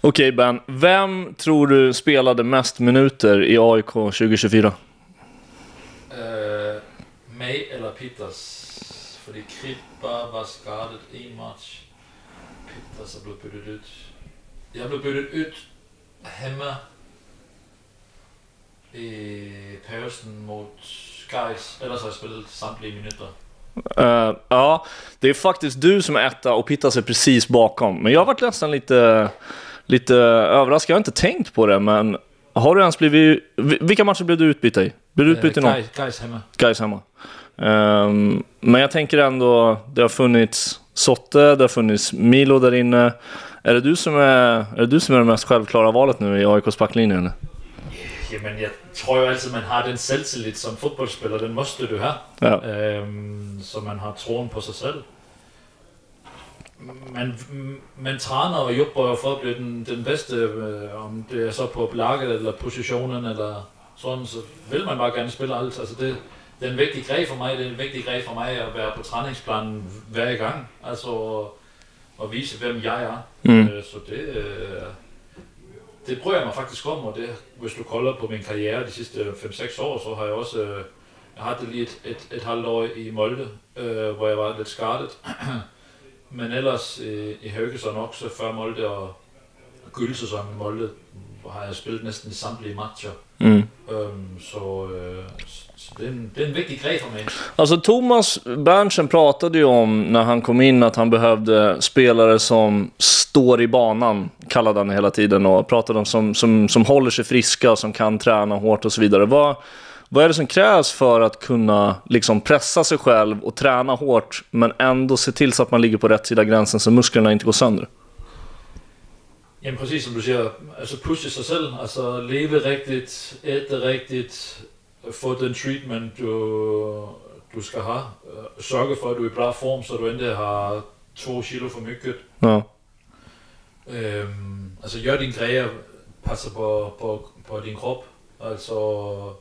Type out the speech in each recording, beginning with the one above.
Okej, Ben, vem tror du spelade mest minuter i AIK 2024? Mig eller Peters? Fordi Krippa var skadet en match. Peters er blevet byttet ud. Jeg blev byttet ud hemma i pausen mot Gais. Ellers har jag spelat samtliga minuter. Ja, det är faktiskt du som är etta och Pittas är precis bakom. Men jag har varit nästan lite överraskad. Jag har inte tänkt på det, men har du ens blivit... Vilka matcher blev du utbytt i? Blev du utbytt i någon? Gais hemma. Men jag tänker ändå, det har funnits Sotte, det har funnits Milo där inne. Är det du som är det mest självklara valet nu i AIKs backlinje, eller? Jamen, jeg tror jo altid, man har den selvtillit som fodboldspiller. Den måste du have. Ja. Så man har troen på sig selv. Man træner og jobber for at blive den bedste, om det er så på laget eller positionen eller sådan, så vil man bare gerne spille alt. Altså det er en vigtig grej for mig. Det er en vigtig grej for mig at være på træningsplanen hver gang. Altså at vise, hvem jeg er. Så det prøver jeg mig faktisk om, og det, hvis du kolder på min karriere de sidste 5-6 år, så har jeg også jeg har det lige et halvt år i Molde, hvor jeg var lidt skadet. Men ellers i Haugesund også før Molde og gyldsæsonen i Molde, har jeg spillet næsten i samtlige matcher. Så det är en viktig grej för mig. Alltså Thomas Berntsen pratade ju om när han kom in att han behövde spelare som står i banan, kallade han hela tiden, och pratade om som håller sig friska, som kan träna hårt och så vidare. Vad är det som krävs för att kunna liksom pressa sig själv och träna hårt men ändå se till så att man ligger på rätt sida gränsen så musklerna inte går sönder? Jamen præcis som du siger, altså pushe sig selv, altså leve rigtigt, æte rigtigt, få den treatment du skal have, sørge for at du er i bra form, så du endda har 2 kilo for mycket. Ja. Altså gør din grejer, passer på din krop, altså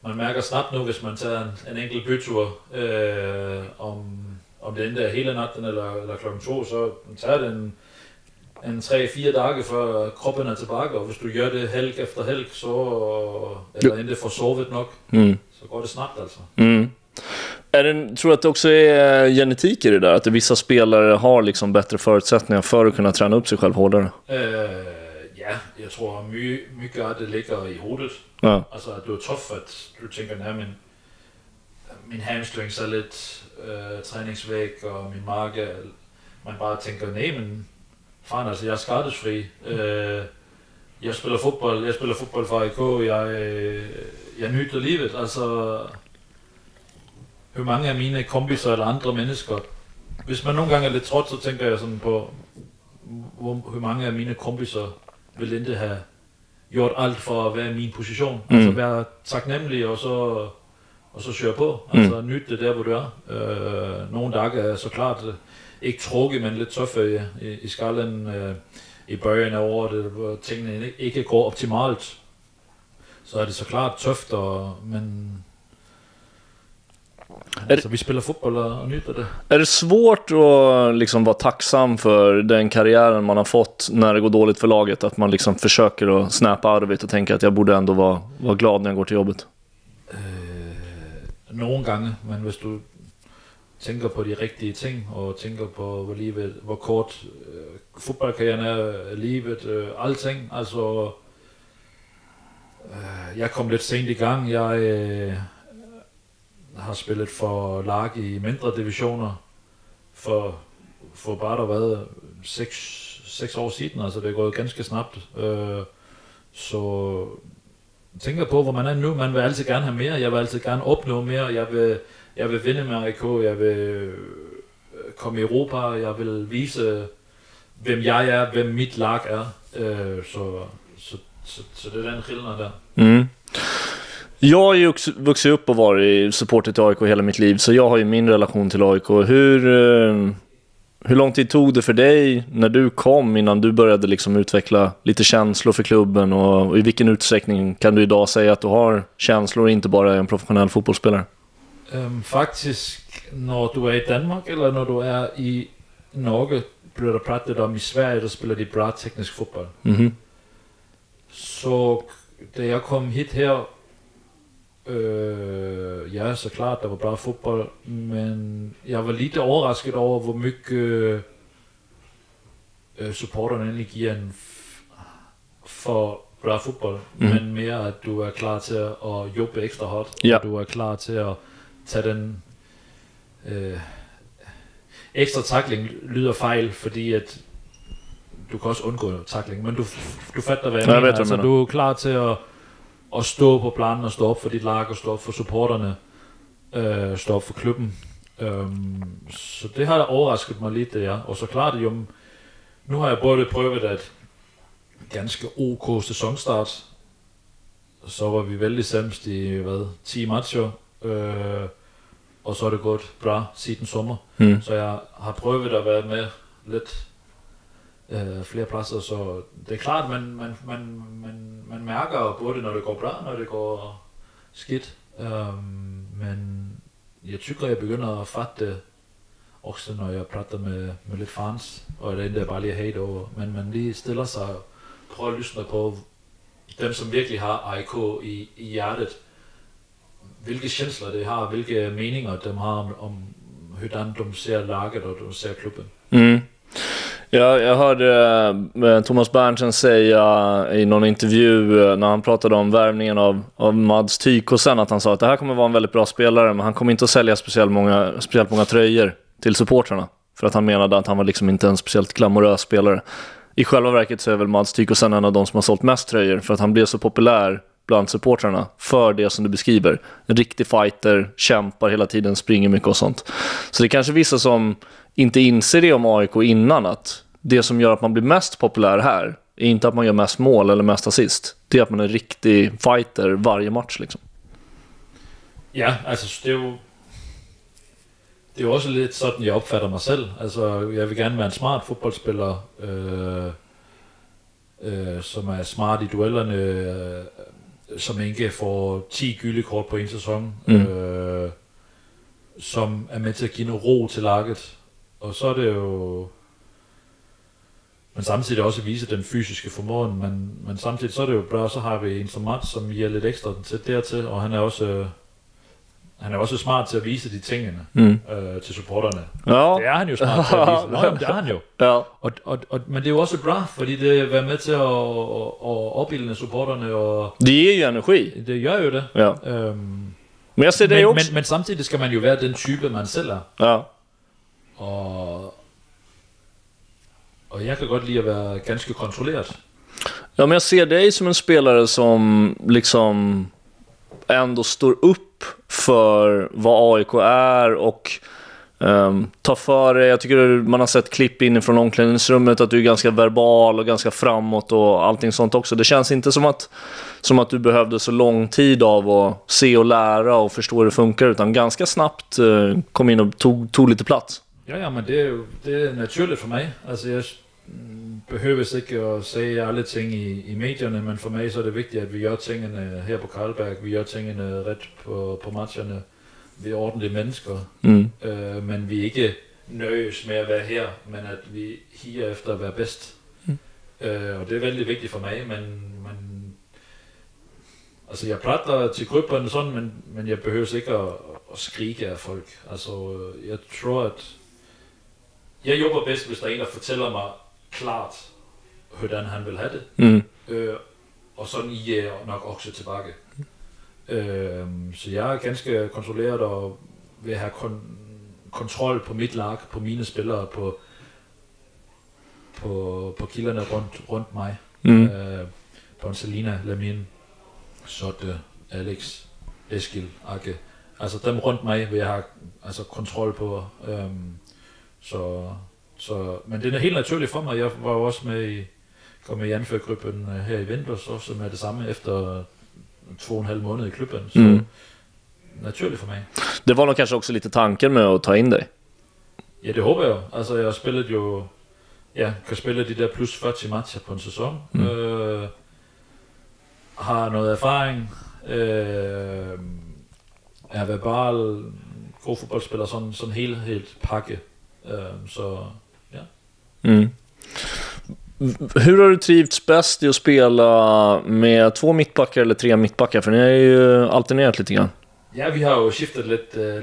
man mærker snart nu, hvis man tager en enkelt bytur, om det endda er hele natten eller klokken 2, så tager det en 3-4 dage før kroppen er tilbage, og hvis du gør det helg efter helg, så eller endda får sovet nok, så går det snabbt alltså. Tror du att det också är genetik i det där? Att vissa spelare har liksom bättre förutsättningar för att kunna träna upp sig själv hårdare? Ja, jag tror mycket av det ligger i hovedet. Ja. Altså at du er tough, at du tænker, nej, min hamstrings er lidt træningsvæg, og min mage, man bare tænker, nej, men fan, altså jeg er skadesfri. Jeg spiller fodbold for AIK, jeg nyder livet, altså hvor mange af mine kompiser eller andre mennesker, hvis man nogle gange er lidt trådt, så tænker jeg sådan på, hvor mange af mine kompiser vil ikke have gjort alt for at være i min position. Altså være taknemmelig og så køre på. Altså nyt det der, hvor du er. Nogle dage er så klart ikke trukket, men lidt tøffe i skallen i bøjen af året, hvor tingene ikke går optimalt. Så er det så klart tøft, men alltså, vi spelar fotboll och nyter det. Är det svårt att liksom vara tacksam för den karriären man har fått när det går dåligt för laget, att man liksom försöker att snäppa arvet och tänka att jag borde ändå vara glad när jag går till jobbet? Nogle gange, men hvis du tænker på de rigtige ting og tænker på hvor kort fodboldkarrieren er, livet, alting, altså jeg kom lidt sent i gang. Jeg har spillet for lag i mindre divisioner for bare der været 6 år siden, altså det er gået ganske snabbt. Så tænker på, hvor man er nu. Man vil altid gerne have mere. Jeg vil altid gerne opnå mere. Jeg vil vinde med AIK. Jeg vil komme i Europa. Jeg vil vise, hvem jeg er, hvem mit lag er. Så det är den skillnaden där. Jag har ju vuxit upp och varit supporter till AIK hela mitt liv, så jag har ju min relation till AIK. Hur lång tid tog det för dig när du kom innan du började liksom utveckla lite känslor för klubben, och i vilken utsträckning kan du idag säga att du har känslor och inte bara är en professionell fotbollsspelare? Faktisk, når du er i Danmark eller når du er i Norge, blev der pratet om, i Sverige, der spiller de bra teknisk fodbold. Mhm. Så da jeg kom hit her, ja, så klart, der var bra fodbold, men jeg var lidt overrasket over, hvor mycket supporterne egentlig giver en for bra fodbold, men mere at du er klar til at jobbe ekstra hårdt, og du er klar til at tage den ekstra tackling lyder fejl, fordi at du kan også undgå tackling, men du fatter, hvad jeg mener. Altså, du er klar til at stå på planen og stå op for dit lag og stå op for supporterne, stå op for klubben. Så det har overrasket mig lidt, det er. Og så klart, jo, nu har jeg både prøvet at ganske OK sæsonstart, så var vi vældig sæmst i 10 matcher, og så er det gået bra siden sommer. Så jeg har prøvet at være med lidt flere pladser, så det er klart, man mærker både når det går bra, når det går skidt, men jeg tykker, jeg begynder at fatte det også, når jeg prater med lidt fans, og det er bare lige at hate over, men man lige stiller sig og prøver at lytte på dem, som virkelig har AIK i hjertet, hvilke känslor det har, hvilke meninger de har om hvordan de ser laget og de ser klubben. Ja, jag hörde Thomas Berntsen säga i någon intervju när han pratade om värvningen av Mads Tykosen, att han sa att det här kommer vara en väldigt bra spelare, men han kommer inte att sälja speciellt många tröjor till supportrarna, för att han menade att han var liksom inte en speciellt glamorös spelare. I själva verket så är väl Mads Tykosen en av de som har sålt mest tröjor, för att han blev så populär bland supportrarna för det som du beskriver. En riktig fighter, kämpar hela tiden, springer mycket och sånt. Så det är kanske vissa som inte inser det om AIK innan, att det som gör att man blir mest populär här är inte att man gör mest mål eller mest assist. Det är att man är en riktig fighter varje match liksom. Ja, altså det er jo også lidt sådan, jeg opfatter mig selv. Altså, jeg vil gerne være en smart fodboldspiller, som er smart i duellerne, som ikke får 10 gylde kort på en sæson, som er med til at give noget ro til laget. Og så er det jo... Men samtidig også vise den fysiske formåen, men samtidig så er det jo bra, så har vi en som Mats, som giver lidt ekstra dertil, og han er også smart til at vise de tingene til supporterne. Ja. Det er han jo smart til at vise. Nå, jamen, det er han jo. Ja. Men det er jo også bra, fordi det er med til at opbilde supporterne. Og det ger ju energi. Det gør jo det. Ja. Men jeg ser det også. Men samtidig skal man jo være den type, man selv er. Ja. Og jeg kan godt lide at være ganske kontrolleret. Ja, men jag ser dig som en spelare som liksom ändå står upp för vad AIK är och tar för det. Jag tycker man har sett klipp inifrån omklädningsrummet att du är ganska verbal och ganska framåt och allting sånt också. Det känns inte som att du behövde så lång tid av att se och lära och förstå hur det funkar, utan ganska snabbt kom in och tog lite plats. Ja, men det er naturligt for mig. Altså, jeg behøver ikke at sige alle ting i medierne, men for mig så er det vigtigt, at vi gør tingene her på Carlsberg, vi gør tingene ret på matcherne, vi er ordentlige mennesker, men vi ikke nøjes med at være her, men at vi higer efter at være bedst. Og det er veldig vigtigt for mig, men altså jeg prater til grupperne sådan, men jeg behøver ikke at skrige af folk. Altså, jeg tror, at jeg jobber bedst, hvis der er en, der fortæller mig klart, hvordan han vil have det. Og sådan I er nok også tilbage. Så jeg er ganske kontrolleret og vil have kontrol på mit lag, på mine spillere, på kilderne rundt mig. På Selina, Lamin, Sotte, Alex, Eskil, Akke. Altså dem rundt mig vil jeg have kontrol på. Men det er helt naturligt for mig. Jeg var jo også kom med i anførergruppen her i vinter, så som er det samme efter 2,5 måneder i klubben. Så naturligt for mig. Det var nog kanske också lite tanken med att ta in dig. Ja, det håber jeg. Altså, jeg har spillet jo... Ja, kan spille de der plus 40 matcher på en sæson. Har noget erfaring. Er verbal, god fodboldspiller, sådan helt pakke. Så ja. Hur har du trivts bäst i att spela med 2 mittbackar eller 3 mittbackar? För ni har ju alternerat lite grann. Ja, vi har jo skiftet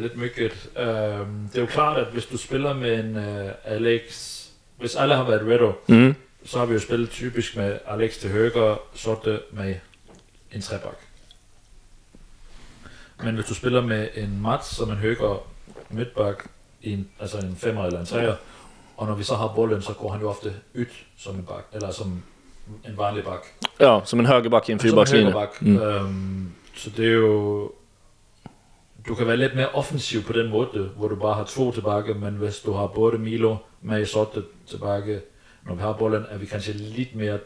lidt mycket. Det er jo klart, at hvis du spiller med en Alex, hvis alle har været redo, så har vi jo spillet typisk med Alex til højre, Sorte med en trebak. Men hvis du spiller med en Mats som en højre midtbak, altså en 5'er eller en 3'er, og når vi så har bolden, så går han jo ofte ud som en bak, eller som en vanlig bak. Ja, som en højreback i en 4-backslinje. Så det er jo... Du kan være lidt mere offensiv på den måde, hvor du bare har 2 tilbage, men hvis du har både Milo med Sorte tilbage, når vi har bolden, er vi kanskje lidt mere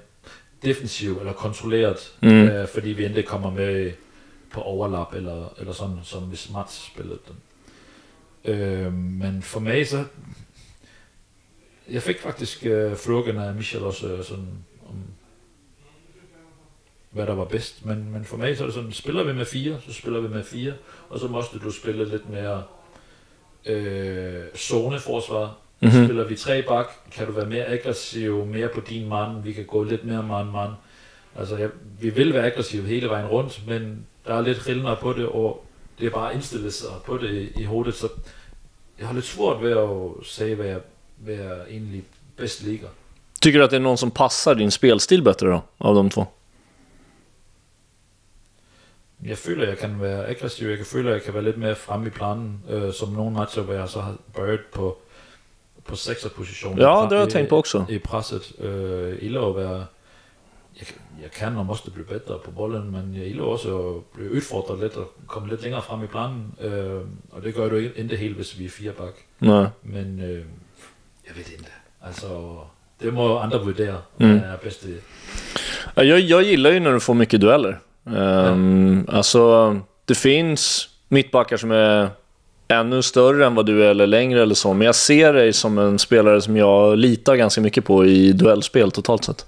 defensiv eller kontrolleret, fordi vi endelig kommer med på overlap eller sådan, som hvis Mats spillede den. Men for mig så... Jeg fik faktisk frågan af Michel også sådan om hvad der var bedst, men for mig så er det sådan, spiller vi med 4, så spiller vi med 4, og så måste du spille lidt mere zoneforsvar. Spiller vi 3 bak, kan du være mere aggressiv, mere på din mand, vi kan gå lidt mere mand. Altså vi vil være aggressive hele vejen rundt, men der er lidt rillende på det, og det er bare indstillet sig på det i hovedet, så jeg har lidt svårt ved at sige, hvad jeg egentlig bedst ligger. Tycker du att det är någon som passar din spelstil bättre då, av de 2? Jeg føler, jeg kan være aggressiv. Jeg føler, jeg kan være lidt mere fremme i planen, som nogle matcher, hvor jeg så har bøjet på 6'er-positionen. Ja, det har jeg tænkt på også. I presset. Ilo at være... Jeg kan og måste blive bedre på bolden, men jeg ilo også at blive udfordret lidt og komme lidt længere frem i planen. Og det gør du ikke helt, hvis vi er 4 bak. Nej. Men jeg ved ikke. Altså, det må andre vurdere, hvad er bedst i det. Jag gillar ju när du får mycket dueller. Alltså det finns mittbackar som är ännu större än vad du är eller längre eller så, men jag ser dig som en spelare som jag litar ganska mycket på i duellspel totalt sett.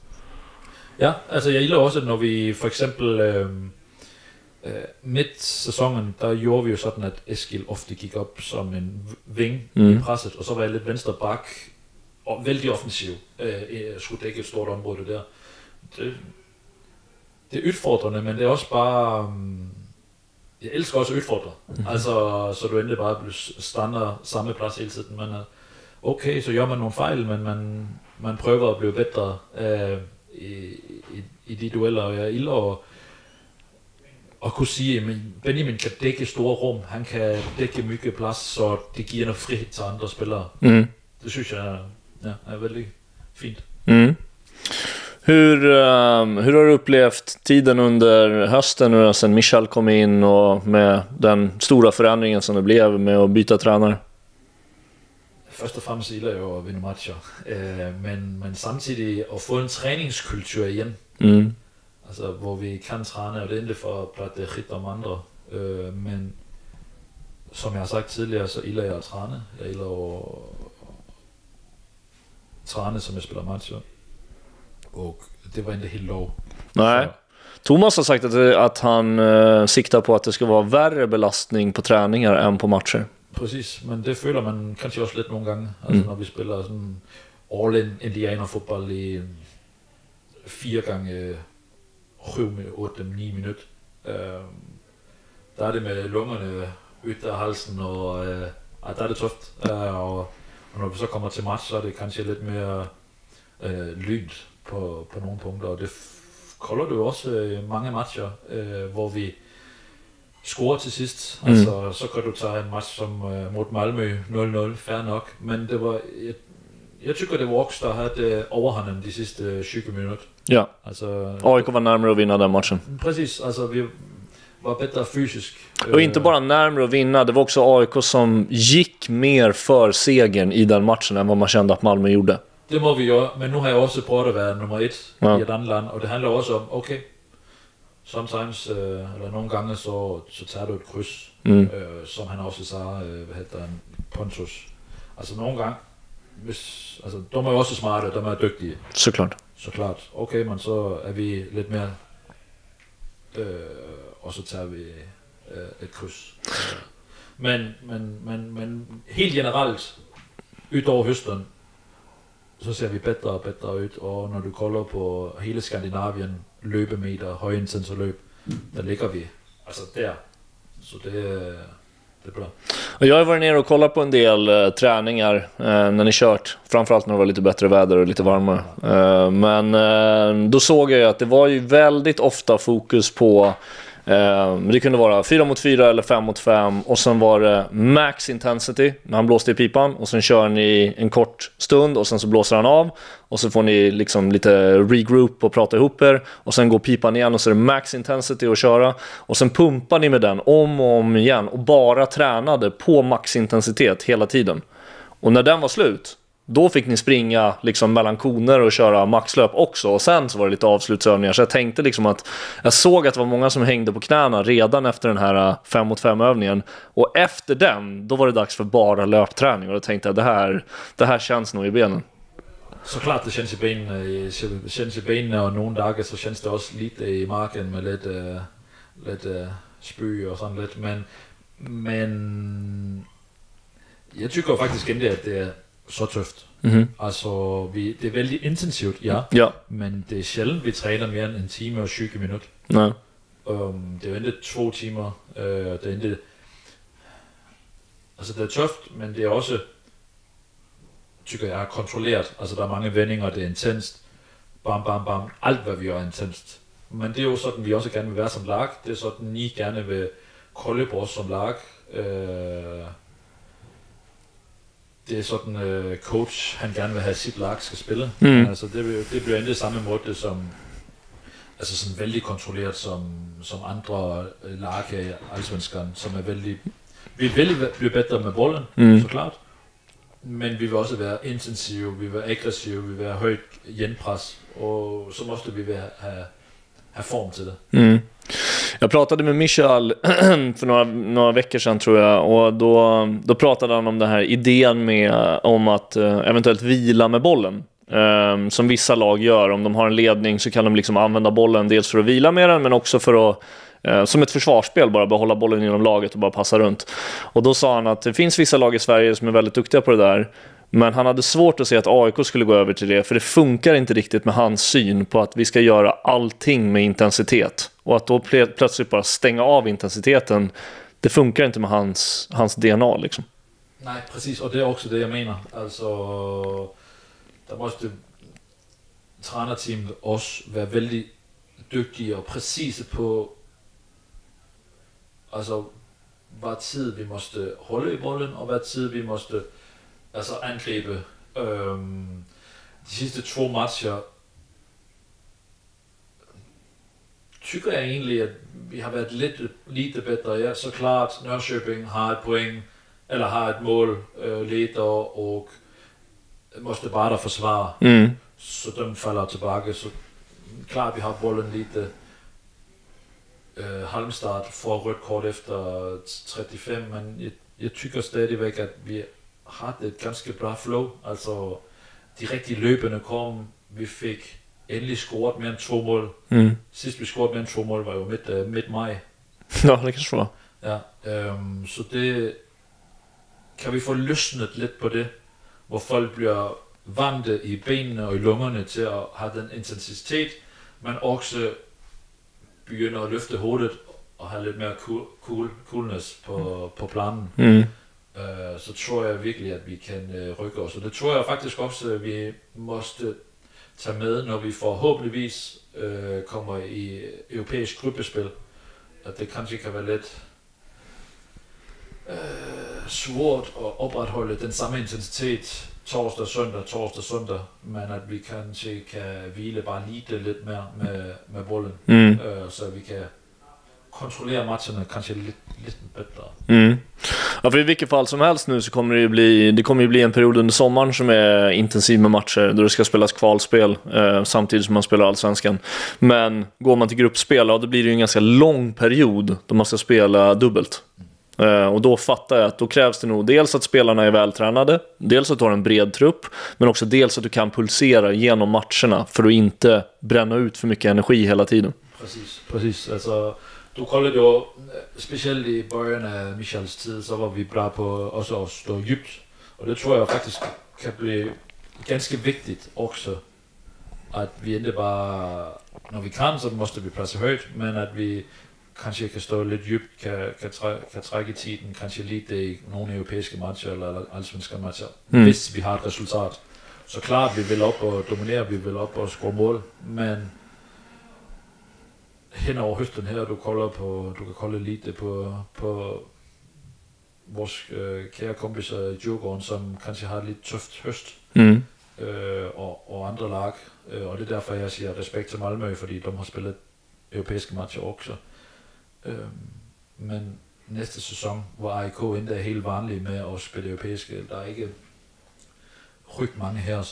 Ja, altså jeg gilder også, at når vi for eksempel midt sæsonen, der gjorde vi jo sådan, at Eskil ofte gik op som en ving i presset, og så var jeg lidt venstre bak og vældig offensiv. Skulle dække et stort område der. Det er udfordrende, men det er også bare... jeg elsker også at udfordre. Altså, så du endelig bare stander samme plads hele tiden. Man er, okay, så gør man nogle fejl, men man prøver at blive bedre i de dueller. Og jeg ilder at kunne sige, at Benjamin kan dække store rum. Han kan dække mye plads, så det giver noget frihed til andre spillere. Det synes jeg er väldigt fint. Hur har du upplevt tiden under hösten nu sen Michel kom in och med den stora förändringen som det blev med att byta tränare? Først og fremmest gilder jeg jo at vinde matcher, men samtidig at få en træningskultur igen, altså hvor vi kan træne, og det er endelig for at platte hit om andre, men som jeg har sagt tidligere, så gilder jeg at træne. Jeg gilder at træne, som jeg spiller matcher. Och det var inte helt lov. Nej. Thomas har sagt att han siktar på att det ska vara värre belastning på träningar än på matcher. Precis, men det føler man kanskje også lidt nogle gange, altså når vi spiller sådan all-in indianerfodbold i 4 gange 7-8-9 minutter. Der er det med lungerne ud af halsen, og der er det tøft. Og når vi så kommer til match, så er det kanskje lidt mere lynt på nogle punkter, og det kolder du også mange matcher, hvor vi scorer til sidst. Altså, så kan du tage en match som mod Malmø 0-0, fair nok, men det var, jeg tycker det var också der havde overhånden de sidste 20 minutter. Ja, alltså, AIK var närmare att vinna den matchen. Precis, alltså vi var bättre fysiskt. Och inte bara närmare att vinna, det var också AIK som gick mer för segern i den matchen än vad man kände att Malmö gjorde. Det må vi gøre, men nu har jeg også prøvet at være nummer 1 i et andet land, og det handler også om, okay, sometimes, eller nogle gange, så tager du et kryds, som han også sagde, hvad hedder han, Pontus. Altså nogle gange, altså, de er jo også smarte, de er dygtige. Såklart. Okay, men så er vi lidt mere, og så tager vi et kryds. Men helt generelt, ud over høsten, så ser vi bättre och bättre ut. Och när du kollar på hela Skandinavien, löpemeter, högintensitetslöp, där ligger vi alltså där. Så det är bra. Och jag har varit nere och kollat på en del träningar när ni kört, framförallt när det var lite bättre väder och lite varmare. Men då såg jag att det var ju väldigt ofta fokus på det kunde vara 4 mot 4 eller 5 mot 5 och sen var det max intensity när han blåste i pipan och sen kör ni en kort stund och sen så blåser han av och så får ni liksom lite regroup och prata ihop er och sen går pipan igen och så är det max intensity att köra och sen pumpar ni med den om och om igen och bara tränade på max intensitet hela tiden. Och när den var slut, då fick ni springa liksom mellan koner och köra maxlöp också. Och sen så var det lite avslutsövningar. Så jag tänkte liksom att jag såg att det var många som hängde på knäna redan efter den här 5 mot 5 övningen. Och efter den, då var det dags för bara löpträning. Och då tänkte jag, det här känns nog i benen. Såklart det känns i benen och någon dagar så känns det också lite i marken med lite spy och sånt lite. Men jag tycker faktiskt inte att det är så tufft. Alltså, det är väldigt intensivt, ja. Men det är sällan vi tränar mer än en timme och 20 minuter. Nej. Det är inte 2 timmar. Det är inte... Alltså, det är tufft, men det är också, tycker jag, kontrollerat. Alltså, der är många vändningar, det är intenst. Bam, bam, bam. Allt vad vi gör är intenst. Men det är ju sådan, vi också gerne vil være som lag. Det är sådan, ni gerne vil kolde på oss som lag. Det är sådan coach han gerne vil have sit lag skal spille. Altså det bliver ikke det samme måde som altså sådan vældig kontrolleret som andre lag i Allsvenskan, som er vældig vi vil blive bedre med bolden, såklart. Men vi vil også være intensive, vi vil være aggressive, vi vil være højt genpres, og så måste vi have form till det. Jag pratade med Michael för några veckor sedan tror jag och då pratade han om den här idén om att eventuellt vila med bollen. Som vissa lag gör, om de har en ledning så kan de liksom använda bollen dels för att vila med den men också för att som ett försvarsspel bara behålla bollen inom laget och bara passa runt. Och då sa han att det finns vissa lag i Sverige som är väldigt duktiga på det där. Men han hade svårt att se att AIK skulle gå över till det. För det funkar inte riktigt med hans syn på att vi ska göra allting med intensitet. Och att då plötsligt bara stänga av intensiteten, det funkar inte med hans DNA liksom. Nej, precis. Och det är också det jag menar. Alltså, där måste tränarteamet också vara väldigt duktiga och precisa på alltså vad tid vi måste hålla i bollen och vad tid vi måste alltså angripa. De sista 2 matcher tycker jag egentligen att vi har varit lite bättre. Ja, såklart Norrköping har ett poäng eller har ett mål leder och måste bara försvara. Så de faller tillbaka. Så klart vi har bollen lite. Halmstad får rött kort efter 35, men jag tycker stadigvæk att vi har ett ganska bra flow. Alltså de riktiga löpene kom. Vi fick endelig scoret mer än 2 mål. Sist vi scorede mer än 2 mål var jo midt maj. Ja, det kanske var. Ja, så det kan vi få løsnet lidt på det, hvor folk bliver vante i benene og i lungerne til at have den intensitet, men også begynder at løfte hovedet og have lidt mere coolness på planen. Så tror jeg virkelig, at vi kan rykke os. Og det tror jeg faktisk også, at vi måste tage med, når vi forhåbentligvis kommer i europæisk gruppespil. At det kanskje kan være lidt svårt at opretholde den samme intensitet torsdag, søndag, men at vi kanskje kan hvile bare lidt mere med bolden, så vi kan kontrollera matcherna kanske lite bättre. Ja, för i vilket fall som helst nu så kommer det kommer ju bli en period under sommaren som är intensiv med matcher då det ska spelas kvalspel samtidigt som man spelar Allsvenskan. Men går man till gruppspel, då blir det ju en ganska lång period då man ska spela dubbelt. Och då fattar jag att då krävs det nog dels att spelarna är vältränade, dels att du har en bred trupp, men också dels att du kan pulsera genom matcherna för att inte bränna ut för mycket energi hela tiden. Precis. Alltså du kollade ju, speciellt i början av Michels tid, så var vi bra på också att stå djupt. Och det tror jag faktiskt kan bli ganska viktigt också att vi inte bara, när vi kan så måste vi pressa högt, men att vi kanske kan stå lite djupt, kan trække tiden, kanske lite i några europeiska matcher eller allsvenska matcher, hvis vi har ett resultat. Så klart vi vill upp och dominera, vi vill upp och score mål, men hen over høsten her, du kan kolde lite på vores kære kompiser i Djurgården, som kanskje har et lidt tøft høst, og andre lag, og det er derfor, jeg siger respekt til Malmø, fordi de har spillet europæiske matcher også. Men næste sæson, hvor AIK endda er helt vanlige med at spille europæiske, der er ikke rygt mange her,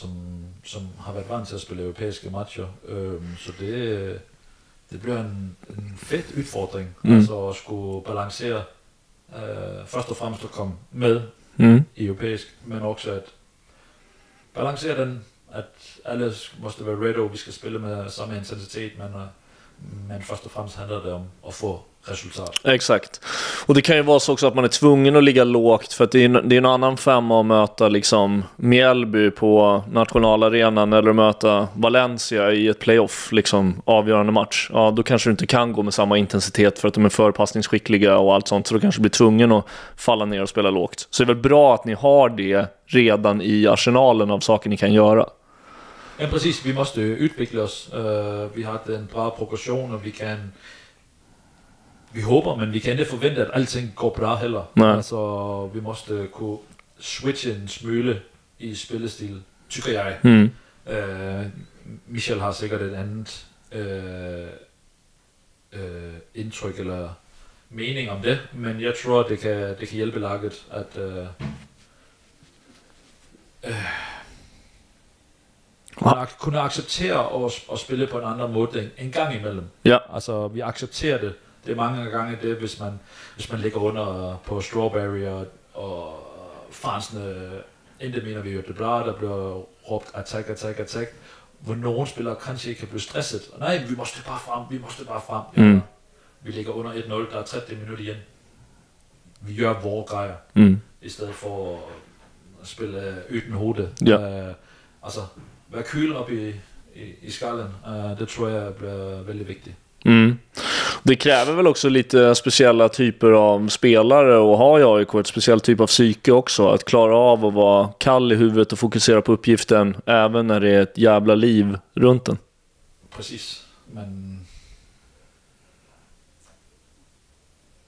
som har været vant til at spille europæiske matcher, så det bliver en fed udfordring, altså at skulle balancere, først og fremmest at komme med i europæisk, men også at balancere den, at alle måste være ready, vi skal spille med samme intensitet, men först och främst handlar det om att få resultat. Exakt. Och det kan ju vara så också att man är tvungen att ligga lågt, för att det är en annan femma att möta liksom Mjällby på nationalarenan eller att möta Valencia i ett playoff, liksom avgörande match. Ja, då kanske du inte kan gå med samma intensitet för att de är förpassningsskickliga och allt sånt, så då kanske du blir tvungen att falla ner och spela lågt. Så det är väl bra att ni har det redan i arsenalen av saker ni kan göra. Ja, precis. Vi måste utveckla oss. Vi har en bra progression, och vi håber, men vi kan inte förvänta att allting går bra heller. Altså, vi måste kunne switche en smule i spillestil, tycker jeg. Michel har sikkert et andet indtryk eller mening om det, men jeg tror, det kan hjælpe laget at kunne acceptere at spille på en anden måde en gang imellem. Ja. Altså, vi accepterer det. Det er mange gange det, hvis man ligger under på Strawberry og fansene, endda mener vi jo, det bra, der bliver råbt attack, hvor nogle spillere kanskje ikke kan blive stresset. Og nej, vi måste bare frem. Ja, vi ligger under 1-0, der er 30 minutter igen. Vi gør vores grejer, i stedet for at spille uden hovedet. Ja. Altså, vær kyl op i skallen, det tror jeg bliver väldigt vigtigt. Det kräver väl också lite speciella typer av spelare, och har i AIK ett speciellt typ av psyke också, att klara av att vara kall i huvudet och fokusera på uppgiften även när det är ett jävla liv runt den. Precis, men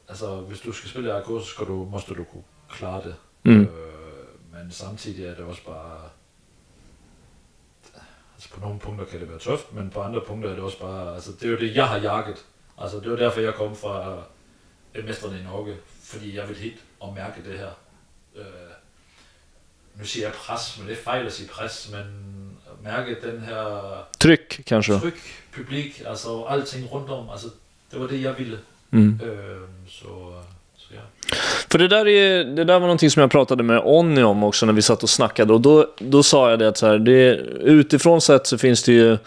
alltså, hvis du skal spille i AIK, så måste du kunne klare det. Men samtidig er det også bare, altså på nogle punkter kan det være tøft, men på andre punkter er det også bare, altså det er jo det, jeg har jaget. Altså det var derfor, jeg kom fra Mestrene i Norge, fordi jeg vil hit og mærke det her. Nu siger jeg pres, men det er fejl at sige pres, men mærke den her tryk, kanskje. Tryk, publik, altså alting rundt om, altså det var det, jeg ville. Så ja. För det där var någonting som jag pratade med Onni om också när vi satt och snackade, och då sa jag det att så här, utifrån sett så finns det ju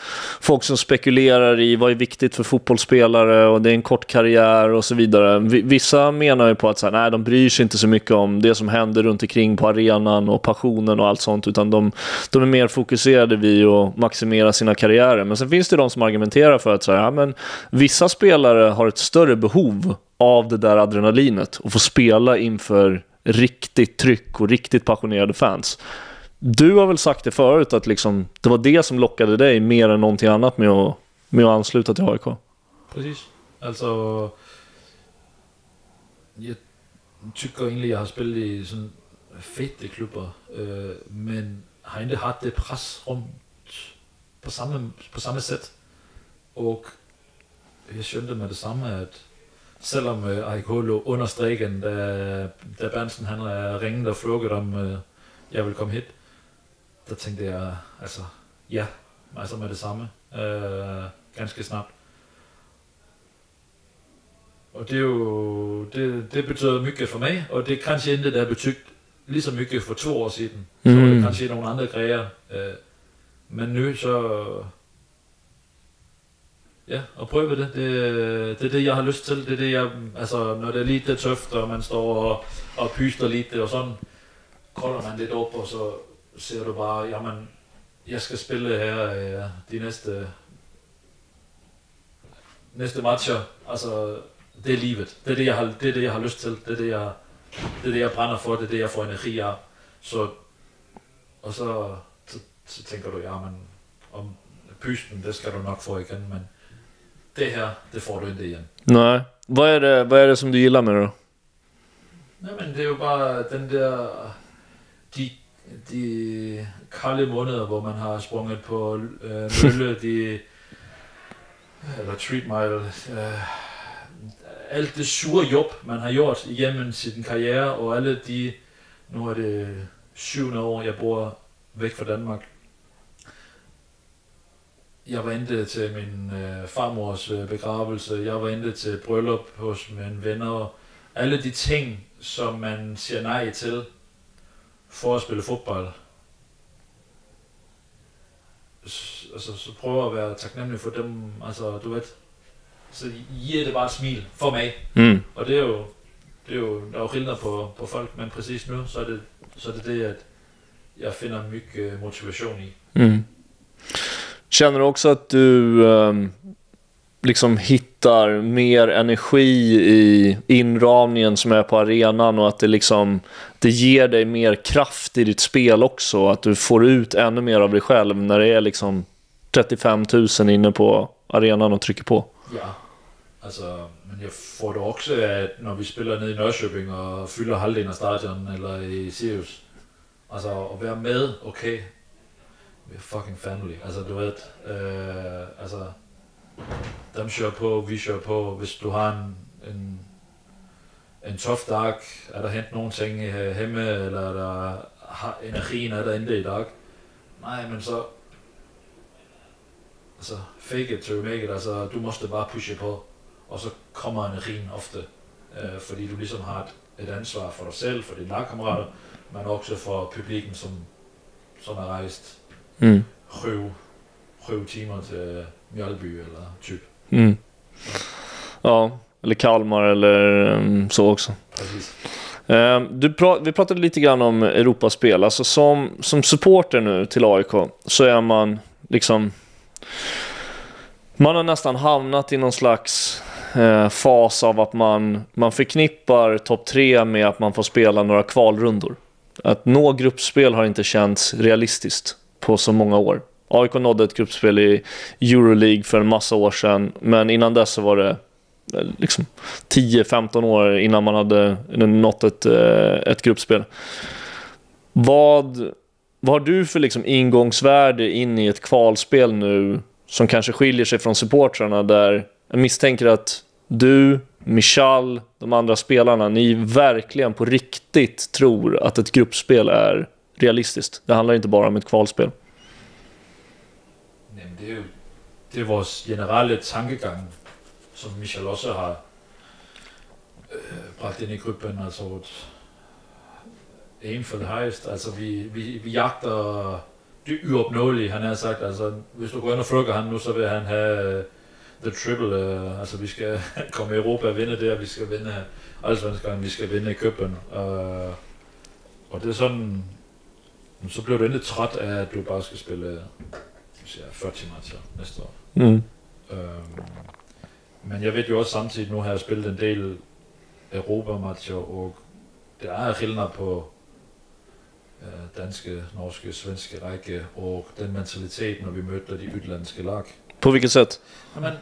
folk som spekulerar i vad är viktigt för fotbollsspelare, och det är en kort karriär och så vidare. Vissa menar ju på att så här, nej, de bryr sig inte så mycket om det som händer runt omkring på arenan och passionen och allt sånt, utan de är mer fokuserade vid att maximera sina karriärer. Men sen finns det de som argumenterar för att så här, ja, men vissa spelare har ett större behov av det där adrenalinet och få spela inför riktigt tryck och riktigt passionerade fans. Du har väl sagt det förut att liksom, det var det som lockade dig mer än någonting annat med att ansluta till AIK. Precis. Alltså, jag tycker egentligen jag har spelat i sådan fete klubber, men har inte haft det press runt på samma sätt. Och jag skönte med detsamma att selvom AIK lå under stregen, da Berntsen han ringede og frågede om jeg ville komme hit, der tænkte jeg, altså ja, altså med det samme, ganske snart. Og det er jo, det betyder mycket for mig, og det kanskje ikke, der betydet lige så mycket for 2 år siden. Så var det kanskje nogle andre grejer, men nu så, ja, og prøve det. Det er det, jeg har lyst til. Det er det, jeg, altså, når det er lidt tøft, og man står og pyster lidt, og sådan kolder man lidt op, og så ser du bare, jamen, jeg skal spille her de næste matcher. Altså, det er livet. Det er det, jeg har lyst til. Det er det, jeg brænder for. Det er det, jeg får energi af. Så tænker du, ja, men om pysten, det skal du nok få igen, men det her, det får du ikke igen. Nej. Hvad er det, som du gillar med det? Nej, men det er jo bare den der, de kolde måneder, hvor man har sprunget på mølle, eller treat mile, alt det sure job, man har gjort igennem sin karriere, og alle de, nu er det 7. år, jeg bor væk fra Danmark. Jeg var inde til min farmors begravelse, jeg var inde til bryllup hos mine venner. Alle de ting, som man siger nej til for at spille fodbold. Altså, så prøver at være taknemmelig for dem, altså du ved, så giver det bare et smil for mig. Og det er jo, der er jo skillnad på folk, men præcis nu, så er det, at jeg finder mycket motivation i. Känner du också att du liksom hittar mer energi i inramningen som är på arenan och att det ger dig mer kraft i ditt spel också, att du får ut ännu mer av dig själv när det är liksom 35 000 inne på arenan och trycker på? Ja, alltså, men jag får det också att när vi spelar nere i Norrköping och fyller halvdelen av stadion eller i Sirius, alltså att vara med, okej, vi är fucking family, alltså du vet, alltså dem kör på, vi kör på. Hvis du har en tough dag, er der hent nogle ting hjemme, eller er der energien er der ikke i dag? Nej, men så altså, fake it to make it, altså du måste bare pushe på, og så kommer energien ofte, fordi du ligesom har et ansvar for dig selv, for dine lagkammerater, men også for publikum, som er rejst 7 timer til Mjölby eller typ. Ja, eller Kalmar eller så också. Precis. Vi pratade lite grann om Europaspel. Alltså som supporter nu till AIK så är man liksom, man har nästan hamnat i någon slags fas av att man förknippar topp 3 med att man får spela några kvalrundor. Att nå gruppspel har inte känts realistiskt på så många år. AIK nådde ett gruppspel i Euroleague för en massa år sedan, men innan dess så var det liksom 10-15 år innan man hade nått ett gruppspel. Vad har du för liksom ingångsvärde in i ett kvalspel nu som kanske skiljer sig från supportrarna, där jag misstänker att du, Michal, de andra spelarna, ni verkligen på riktigt tror att ett gruppspel är realistiskt. Det handlar inte bara om ett kvalspel. Jamen, det er vores generelle tankegang, som Michal også har bragt ind i gruppen, altså aim for the highest, altså vi jagter det uopnåelige, han har sagt, altså hvis du går ind og flukker han nu, så vil han have the triple, altså vi skal komme i Europa og vinde der, vi skal vinde Allsvenskan, vi skal vinde i Køben, og det er sådan, så bliver du endelig træt af, at du bare skal spille 40 matcher næste år. Men jeg ved jo også samtidig, nu har jeg spillet en del Europa-matcher, og der er skillnad på danske, norske, svenske række, og den mentalitet, når vi møder de udlandske lag. På hvilket sæt? Jamen,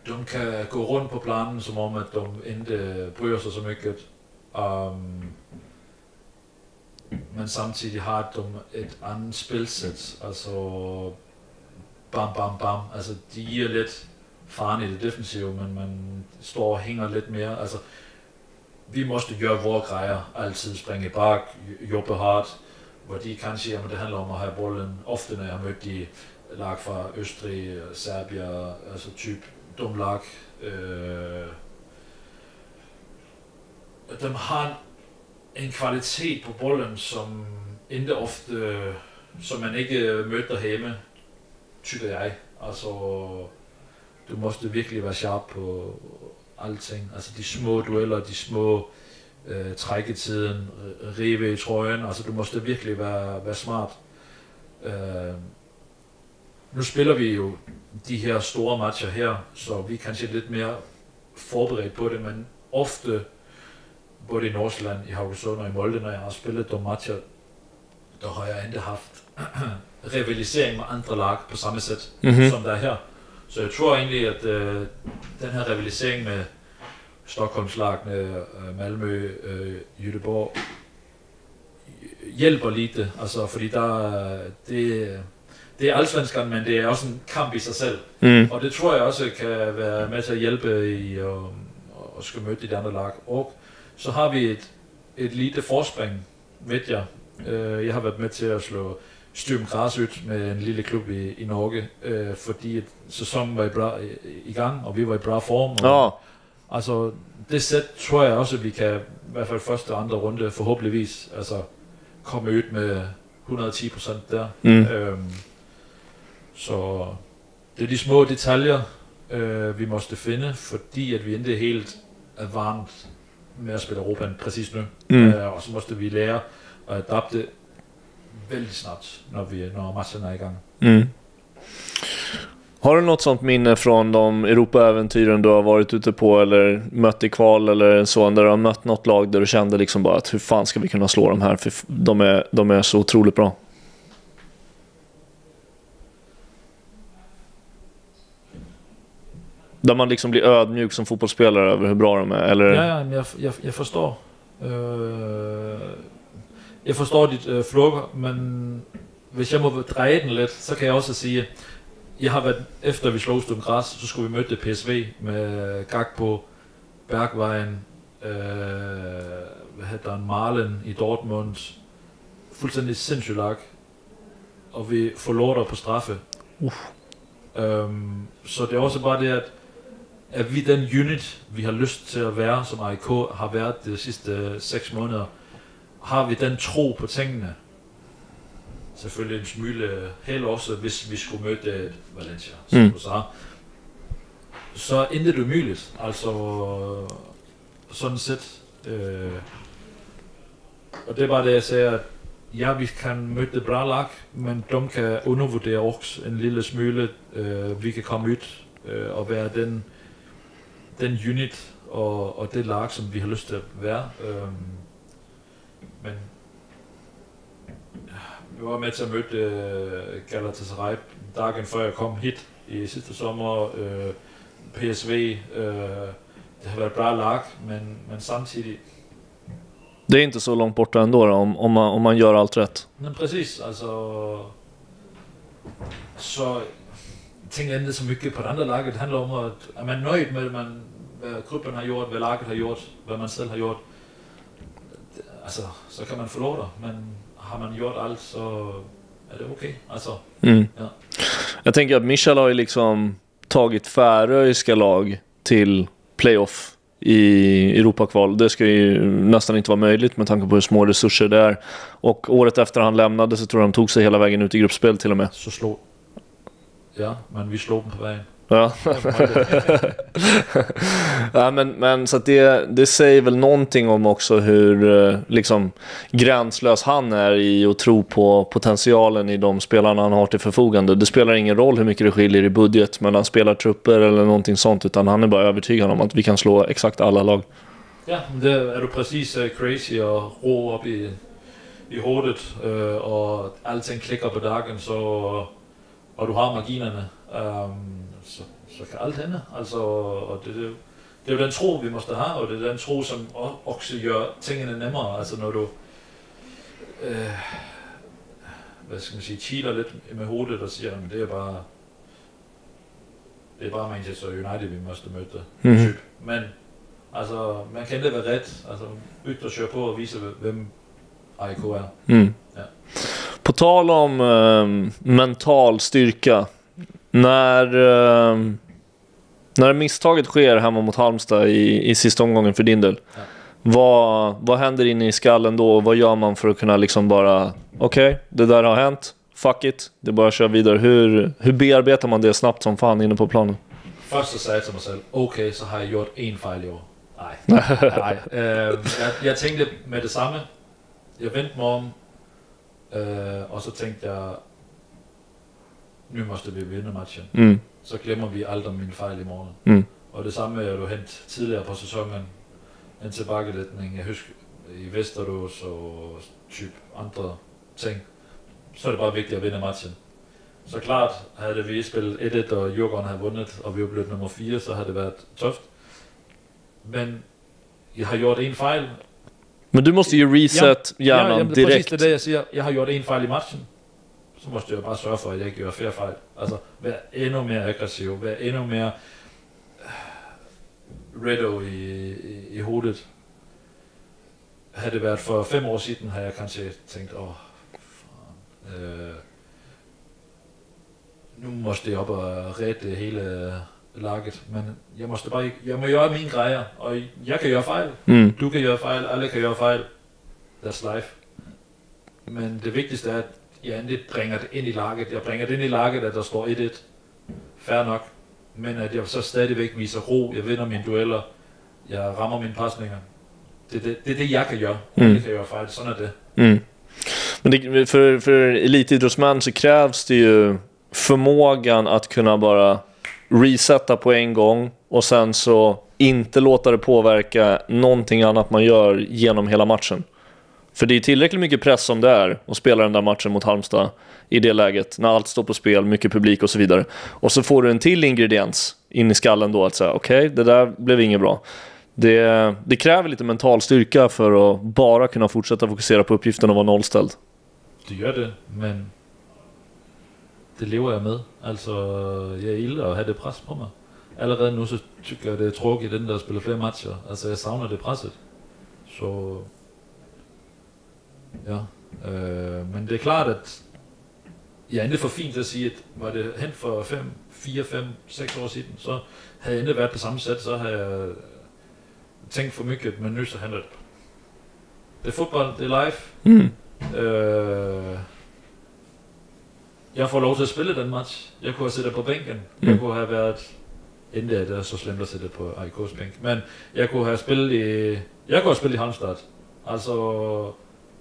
de kan gå rundt på planen, som om at de ikke bryder sig så mycket. Men samtidig har de et andet spilsæt, altså bam, bam, bam, altså de giver lidt faren i det defensive, men man står og hænger lidt mere, altså vi måste gøre vores grejer, altid springe bak, jobbe hardt, hvor de kanskje, jamen det handler om at have bolden, ofte når jeg har mødt de lag fra Østrig, Serbia, altså typ dum lag, de har en kvalitet på bolden, som ikke ofte, som man ikke møder hjemme, tykker jeg. Altså, du måste virkelig være sharp på alting. Altså de små dueller, de små trækketiden, rive i trøjen. Altså du måste virkelig være smart. Nu spiller vi jo de her store matcher her, så vi er kanskje lidt mere forberedt på det, men ofte, både i Nordsjælland, i Haugesund og i Molde, når jeg har spillet de matcher, der har jeg endda haft rivalisering med andre lag på samme sæt, som der er her. Så jeg tror egentlig, at den her rivalisering med Stockholmslagene, Malmø, Göteborg, hjælper lidt, altså fordi det er allsvenskan, men det er også en kamp i sig selv. Og det tror jeg også kan være med til at hjælpe i at skulle møde de andre lag. Og så har vi et lille forspring, ved jeg. Jeg har været med til at slå Styrm Græs ud med en lille klub i Norge, fordi sæsonen var i gang, og vi var i bra form. Altså, det sæt tror jeg også, at vi kan, i hvert fald første og andre runde, forhåbentligvis, altså komme ud med 110% der. Så det er de små detaljer, vi måste finde, fordi at vi ikke helt er varmt med at spille Europa præcis nu. Og så måste vi lære at adapte väldigt snabbt när matchen är igång. Har du något sånt minne från de Europa-äventyren du har varit ute på eller mött i kval eller så, där du har mött något lag där du kände liksom bara att hur fan ska vi kunna slå dem här, för de är så otroligt bra? Där man liksom blir ödmjuk som fotbollsspelare över hur bra de är, eller? Ja, jag förstår. Jeg forstår dit fråga, men hvis jeg må dreje den lidt, så kan jeg også sige, jeg har været, efter vi slog Sturm Græs, så skulle vi møde PSV med Gakpo, Bergwijn, Malen i Dortmund, fuldstændig sindssygt lag, og vi forlorter på straffe. Så det er også bare det, at vi den unit, vi har lyst til at være, som AIK har været de sidste 6 måneder, har vi den tro på tingene. Selvfølgelig en smule held også, hvis vi skulle møde Valencia, som du sagde. Så intet umuligt, altså sådan set. Og det er bare det, jeg siger, at ja, vi kan møde det bra lag, men de kan undervurdere også en lille smule. Vi kan komme ud og være den unit og det lag, som vi har lyst til at være. Men vi var med til at møde Galatasaray dagen før jeg kom hit i sidste sommer. PSV, det har været et bra lag, men samtidig... Det är inte så långt borta ändå då, om man gör allt rätt. Men precis, alltså... Så tænker jeg ikke så mycket på det andre laget. Det handler om, at man er nøjet med, hvad gruppen har gjort, hvad laget har gjort, hvad man selv har gjort. Altså, så kan man forlore det, men har man gjort allt så är det okej. Alltså, ja. Jag tänker att Michel har ju liksom tagit färöiska lag till playoff i Europakval. Det ska ju nästan inte vara möjligt med tanke på hur små resurser det är. Och året efter han lämnade så tror jag de tog sig hela vägen ut i gruppspel till och med. Så slog... Ja, men vi slog dem på vägen. Ja. Ja, men så att det säger väl någonting om också hur liksom gränslös han är i att tro på potentialen i de spelarna han har till förfogande. Det spelar ingen roll hur mycket det skiljer i budget mellan spelartrupper eller någonting sånt, utan han är bara övertygad om att vi kan slå exakt alla lag. Ja, det är du precis crazy och rå upp i hovedet och allting klickar på dagen, så och du har marginerne. Så kan alt hende. Altså, og det er jo den tro, vi måste have, og det er den tro, som også gør tingene nemmere. Altså, når du hvad skal man sige, cheater lidt med hovedet og siger, at det er bare Manchester United, vi måste møde typ. Men altså, man kan ikke være ret. Altså, bygge og køre på og vise, hvem AIK er. Ja. På tal om mental styrka, när misstaget sker hemma mot Halmstad i sista omgången för din del, vad händer inne i skallen då, och vad gör man för att kunna liksom bara okej, det där har hänt, fuck it, det är bara att köra vidare? Hur bearbetar man det snabbt som fan inne på planen? Først så sagde jeg til mig selv, okay, så har jeg gjort en fejl i år. Nej. Jeg tænkte med det samme. Jeg vendte mig om, og så tænkte jeg, nu måste vi vinde matchen. Så glemmer vi aldrig min fejl i morgen. Og det samme er du hent tidligere på sæsonen, en tilbagelætning, jeg husker i Vesterås og typ andre ting, så er det bare vigtigt at vinde matchen. Så klart, havde vi spillet 1-1, og Djurgården havde vundet, og vi var blevet nummer 4, så havde det været tøft. Men jeg har gjort en fejl. Men du måste ju reset hjärnan direkt. Præcis det jeg siger. Jeg har gjort en fejl i matchen. Så måste jeg bare sørge for, at jeg ikke gør flere fejl. Altså, vær endnu mere aggressiv, vær endnu mere redo i hovedet. Havde det været for 5 år siden, havde jeg kanskje tænkt, nu måste jeg op og redde hele laget, men jeg må gøre mine grejer, og jeg kan gøre fejl, du kan gøre fejl, alle kan gøre fejl, that's life. Men det vigtigste er, at jeg endelig bringer det ind i laget, at der står 1-1, fair nok, men at jeg så stadigvæk viser ro, jeg vinder mine dueller, jeg rammer mine pasninger. Det er det, jeg kan gøre, jeg kan gøre fejl, sådan er det. Men det, för elitidrottsmän så krävs det ju förmågan att kunna bara resetta på en gång och sen så inte låta det påverka någonting annat man gör genom hela matchen. För det är tillräckligt mycket press som det är att spela den där matchen mot Halmstad i det läget när allt står på spel, mycket publik och så vidare. Och så får du en till ingrediens in i skallen då att säga okej, det där blev inget bra. Det kräver lite mental styrka för att bara kunna fortsätta fokusera på uppgiften och vara nollställd. Det gør det, men det lever jeg med. Altså, jeg er ille at have det pres på mig. Allerede nu, så tykker jeg, det er tråkigt, den der spiller flere matcher. Altså, jeg savner det presset. Så, ja. Men det er klart, at jeg er endelig for fint at sige, at var det hen for 4, 5, 6 år siden, så havde jeg endelig været på samme sæt, så havde jeg tænkt for mye, men nu så handler det. Det er fodbold, det er live. Jeg får lov til at spille den match. Jeg kunne have siddet på bænken. Jeg kunne have været... Endelig er det så slemt at sætte på AIK's bænk. Men jeg kunne have spillet i Halmstad. Altså,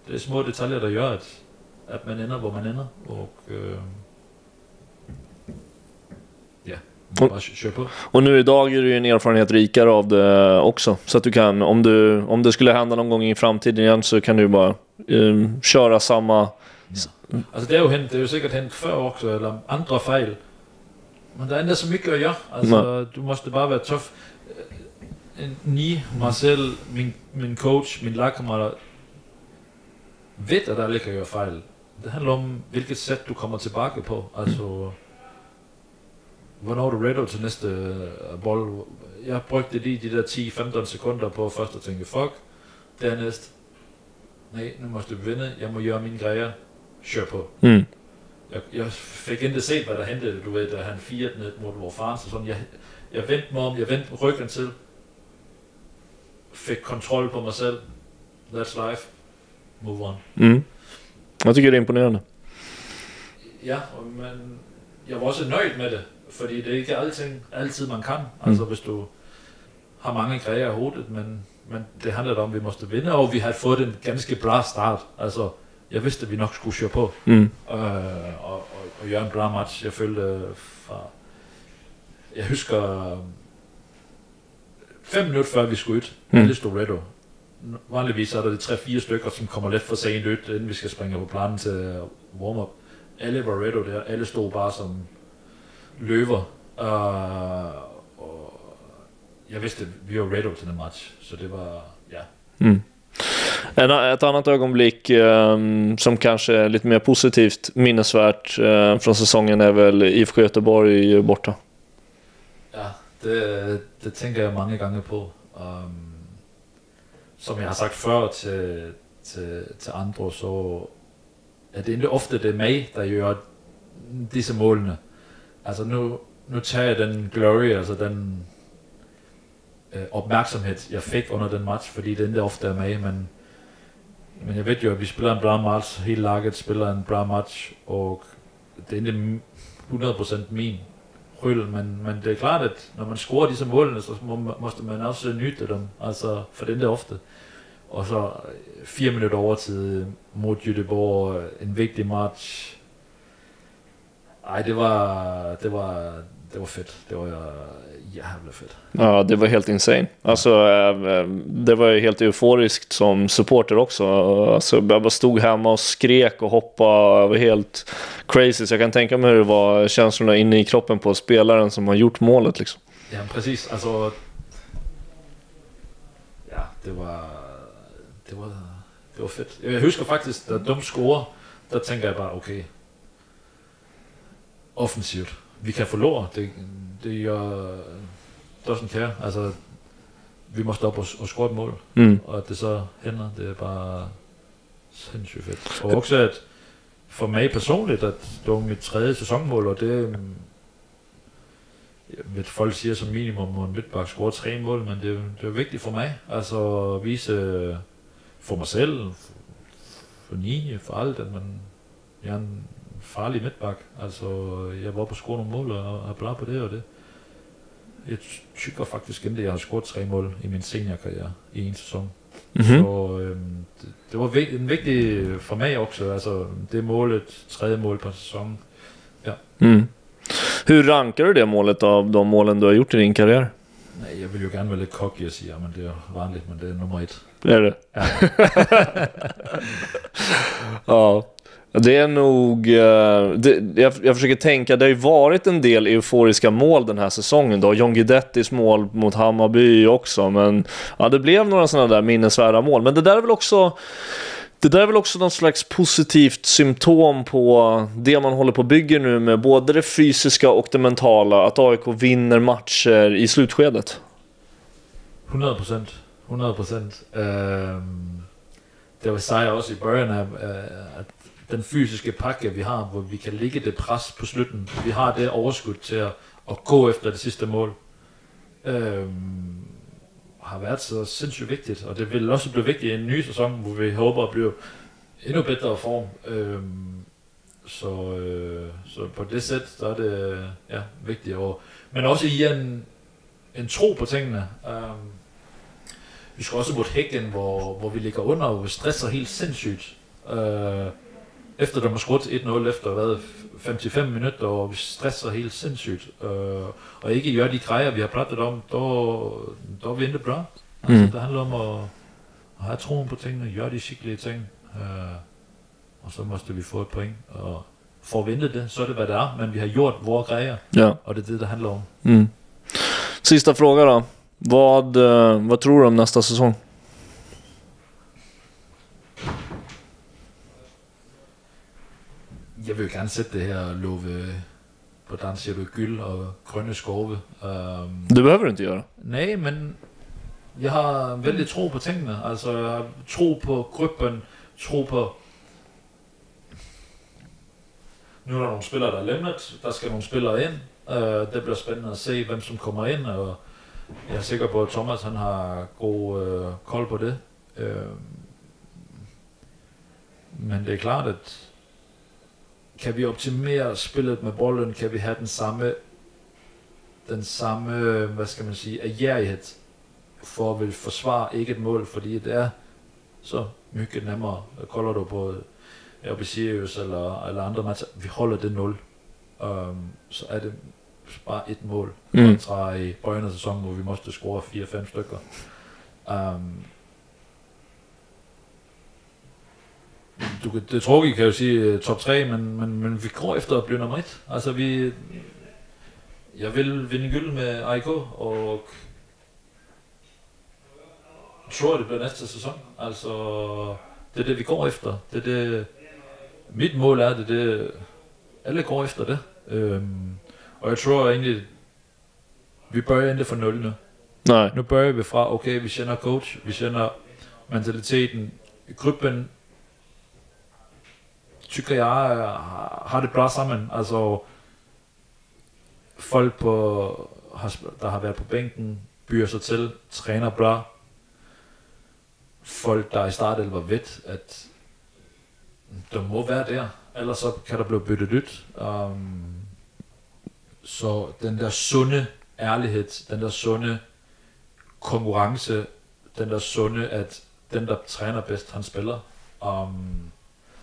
det er små detaljer, der gør, at man ender, hvor man ender. Og bara kör på. Och nu idag är du ju en erfarenhet rikare av det också. Så att du kan, om det skulle hända någon gång i framtiden igen, så kan du bara köra samma... Ja. Altså det er jo sikkert hent før også, eller andre fejl. Men der er endda så mycket at gøre. Altså, du måste bare være tøff. Marcel, min coach, min lagkammerater, ved, at der ikke kan gøre fejl. Det handler om, hvilket sæt du kommer tilbage på. Altså, hvornår er du ready til næste bold? Jeg brugte lige de der 10-15 sekunder på først at tænke, fuck, dernæst, nej, nu måste du vinde, jeg må gøre mine grejer, kør på. Jeg fik ikke set, hvad der hentede, du ved, da han firede ned mod vor far, så sådan, jeg vendte mig om, jeg vendte ryggen til, fik kontrol på mig selv, that's life, move on. Jag tycker det är imponerande. Ja, men jeg var også nøjd med det, fordi det er ikke altid man kan, altså hvis du har mange grejer i hovedet, men det handler om, at vi måste vinde, og vi har fået en ganske bra start, altså jeg vidste, at vi nok skulle køre på, og gøre en bra match. Jeg følte jeg husker 5 minutter før vi skulle ud, alle stod redo. Vanligvis er der de 3-4 stykker, som kommer lidt for sent ud, inden vi skal springe på planen til warm-up. Alle var redo der, alle stod bare som løver, og jeg vidste, at vi var redo til den match, så det var, ja. Ett annat ögonblick som kanske är lite mer positivt minnesvärt från säsongen är väl IFK Göteborg borta. Ja, det tænker jeg mange gange på. Som jeg har sagt før til andre, så er det ikke ofte det mig, der gør disse målene. Altså nu tager jeg den glory, altså den opmærksomhed, jeg fik under den match, fordi det ikke ofte er mig, men jeg ved jo, at vi spiller en bra match, hele laget spiller en bra match, og det er ikke 100% min ryld, men det er klart, at når man scorer disse målene, så måste man også nyde dem, altså for det er ikke ofte. Og så 4 minutter overtid mod Göteborg, en vigtig match. Nej, det var fedt. Det var jävla fedt. Ja, det var helt insane. Alltså, det var ju helt euforiskt som supporter också. Alltså, jag bara stod hemma och skrek och hoppade. Det var helt crazy. Så jag kan tänka mig hur det var känslorna inne i kroppen på spelaren som har gjort målet liksom. Ja, precis. Alltså, ja, det var fedt. Jeg husker faktisk, da de scorer, der tænker jeg bare, okay, offensivt. Vi kan forlore. Det gør doesn't care. Altså, vi må stoppe og score et mål. Og at det så hænder, det er bare sindssygt fedt. Og også at for mig personligt, at det var mit 3. sæsonmål, og det ved folk siger som minimum, at en midtbak scorer 3 mål, men det er vigtigt for mig. Altså at vise for mig selv, for Nini, for alt, at jeg er en farlig midtbak. Altså, jeg var oppe og score nogle mål, og har bla på det og det. Jeg tykker faktisk endda, jeg har scoret 3 mål i min seniorkarriere i en sæson. Så det var vigtigt for mig også. Altså, det målet, 3. mål på sæsonen. Ja. Hur rankar du det målet av de målen du har gjort i din karriär? Nej, jeg vil jo gerne være lidt cocky og sige, men det er vanligt, men det er nummer 1. Det är det? Ja. Ja. Det är nog... jag försöker tänka, det har ju varit en del euforiska mål den här säsongen då. John Guidettis mål mot Hammarby också. Men ja, det blev några sådana där minnesvärda mål. Men det där är väl också någon slags positivt symptom på det man håller på att bygga nu med både det fysiska och det mentala. Att AIK vinner matcher i slutskedet. 100%. 100%. Det var sejr også i början af at den fysiske pakke, vi har, hvor vi kan ligge det pres på slutten. Vi har det overskud til at gå efter det sidste mål. Har været så sindssygt vigtigt, og det vil også blive vigtigt i en ny sæson, hvor vi håber at blive endnu bedre form. Så på det sæt, så er det vigtigt. Men også i en tro på tingene. Vi skal også mod Hækken, hvor vi ligger under, og vi stresser helt sindssygt. Efter der må scoret 1-0 efter 55 minutter, og vi stresser helt sindssygt. Og ikke gør de grejer, vi har pratet om, der er vi ikke bra. Altså, det handler om at have troen på tingene, gøre de skikkelige ting, og så måste vi få et point. Og for at vinde det, så er det hvad det er, men vi har gjort vores grejer, og det er det, der handler om. Sista fråga då. Vad tror du om nästa säsong? Jeg vil jo gerne sætte det her love, hvordan siger du, gyld og grønne skove. Det behøver du ikke gøre. Nej, men jeg har vældig tro på tingene. Altså, jeg har tro på gruppen, tro på... Nu er der nogle spillere, der er lemnet. Der skal nogle spillere ind. Det bliver spændende at se, hvem som kommer ind, og jeg er sikker på, at Thomas han har god kold på det. Men det er klart, at kan vi optimere spillet med bolden, kan vi have den samme, hvad skal man sige, agerighed for at vil forsvare ikke et mål, fordi det er så mycket nemmere. Kolder du på Sirius eller andre matcher, vi holder det 0, så er det bare et mål kontra i bøjen af sæsonen, hvor vi måste score 4-5 stykker. Det tror jeg kan jo sige top 3, men vi går efter at blive nummer 1. Altså jeg vil vinde gyld med AIK, og tror det bliver næste sæson. Altså det er det vi går efter. Det er det mit mål er det alle går efter det. Og jeg tror egentlig vi bør endelig for 0 nu. Nej. Nu bør vi fra okay, vi kender coach, vi kender mentaliteten, gruppen. Tykker jeg har det bra sammen. Altså folk der har været på bænken byer sig til, træner bra. Folk der i starten var ved at der må være der, ellers så kan der blive byttet ud. Så den der sunde ærlighed, den der sunde konkurrence, den der sunde at den der træner bedst han spiller.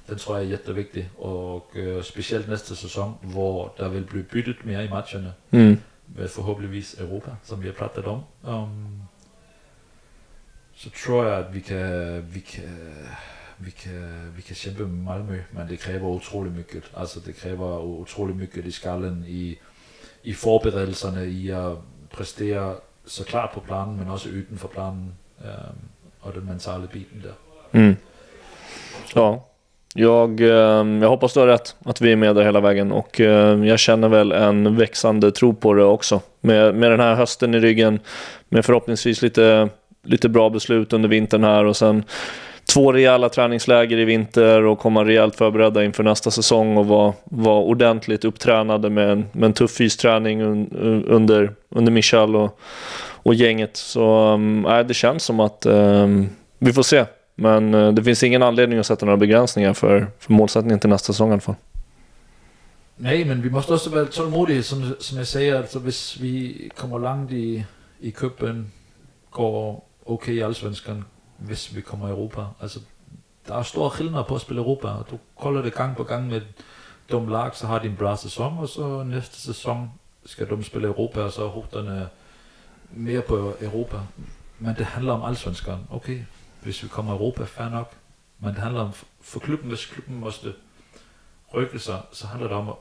Den tror jeg er jätteviktig, og specielt næste sæson, hvor der vil blive byttet mere i matcherne, med forhåbentligvis Europa, som vi har pratet om. Så tror jeg, at vi kan kæmpe med Malmö, men det kræver utrolig mycket. Altså det kræver utrolig mycket i skallen, i forberedelserne, i at præstere så klart på planen, men også uden for planen, och den mentala biten där. Ja, jag hoppas du har rätt att vi är med där hela vägen, och jag känner väl en växande tro på det också. Med den här hösten i ryggen, med förhoppningsvis lite bra beslut under vintern här, och sen 2 rejäla träningsläger i vinter och komma rejält förberedda inför nästa säsong och vara ordentligt upptränade med en tuff fysträning under Michel och gänget. Så det känns som att vi får se. Men det finns ingen anledning att sätta några begränsningar för målsättningen till nästa säsong i alla fall. Nej, men vi måste också vara tålmodiga, som jag säger. Alltså, hvis vi kommer långt i cupen, går okay i Allsvenskan, hvis vi kommer i Europa. Altså, der er store skillnader på at spille Europa, og du kolder det gang på gang med de lag, så har de en bra sæson, og så næste sæson skal de spille Europa, og så er hugterne mere på Europa. Men det handler om Allsvenskan. Okay, hvis vi kommer i Europa, fair nok. Men det handler om, for klubben, hvis klubben måste rykke sig, så handler det om at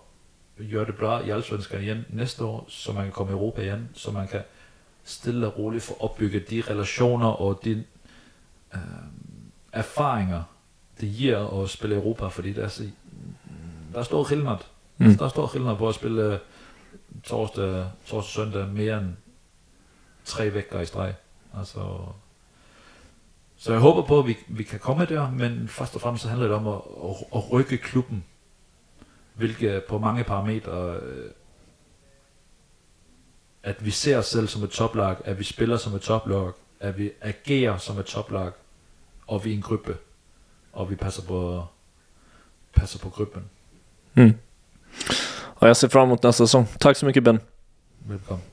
gøre det bra i Allsvenskan igen næste år, så man kan komme i Europa igen, så man kan stille og roligt få opbygget de relationer og de erfaringer, det giver at spille Europa, fordi der er stor skillnad. Der er stor skillnad på at spille torsdag, søndag mere end 3 vejer i streg. Altså, så jeg håber på, at vi kan komme der, men først og fremmest så handler det om at rykke klubben, hvilket på mange parametre, at vi ser os selv som et toplag, at vi spiller som et toplag, at vi agerer som et toplag, og vi er en gruppe, og vi passer på gruppen. Ja, jag ser fram emot nästa säsong. Tack så mycket, Ben. Velkommen.